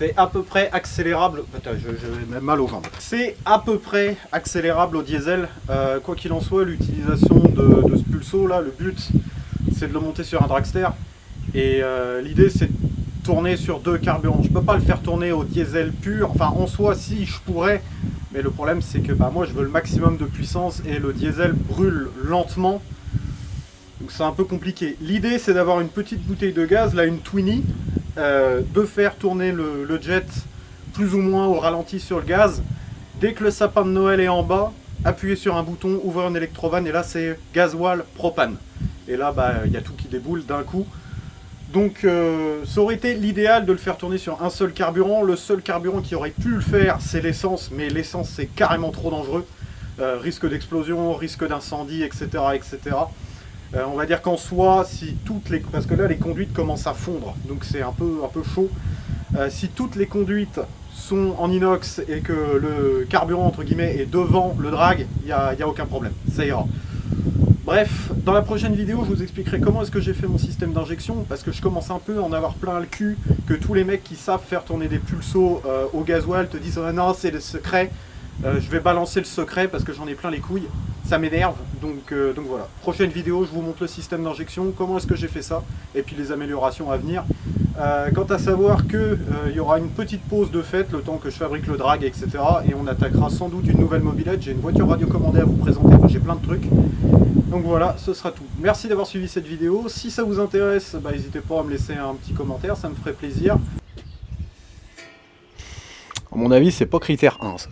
C'est à peu près accélérable. Putain, j'ai même mal aux jambes. C'est à peu près accélérable au diesel. Quoi qu'il en soit, l'utilisation de ce pulso là, le but c'est de le monter sur un dragster. Et l'idée c'est de tourner sur 2 carburants. Je peux pas le faire tourner au diesel pur. Enfin en soi si je pourrais. Mais le problème c'est que moi je veux le maximum de puissance et le diesel brûle lentement. Donc c'est un peu compliqué. L'idée c'est d'avoir une petite bouteille de gaz, là une Twinnie, de faire tourner le jet plus ou moins au ralenti sur le gaz. Dès que le sapin de Noël est en bas, appuyer sur un bouton, ouvrir une électrovanne et là c'est gasoil propane. Et là il y a tout qui déboule d'un coup. Donc ça aurait été l'idéal de le faire tourner sur un seul carburant. Le seul carburant qui aurait pu le faire c'est l'essence, mais l'essence c'est carrément trop dangereux. Risque d'explosion, risque d'incendie, etc. etc. On va dire qu'en soi, si toutes les... parce que là les conduites commencent à fondre, donc c'est un peu chaud. Si toutes les conduites sont en inox et que le carburant entre guillemets est devant le drag, il n'y a aucun problème, ça ira. Bref, dans la prochaine vidéo, je vous expliquerai comment est-ce que j'ai fait mon système d'injection, parce que je commence un peu à en avoir plein le cul, que tous les mecs qui savent faire tourner des pulsos au gasoil te disent « Oh non, c'est le secret ». Je vais balancer le secret parce que j'en ai plein les couilles, ça m'énerve, donc voilà. Prochaine vidéo, je vous montre le système d'injection, comment est-ce que j'ai fait ça, et puis les améliorations à venir. Quant à savoir qu'il y aura une petite pause de fête, le temps que je fabrique le drag, etc. Et on attaquera sans doute une nouvelle mobilette, j'ai une voiture radiocommandée à vous présenter, enfin, j'ai plein de trucs. Donc voilà, ce sera tout. Merci d'avoir suivi cette vidéo, si ça vous intéresse, n'hésitez pas à me laisser un petit commentaire, ça me ferait plaisir. À mon avis, c'est pas critère 1 ça.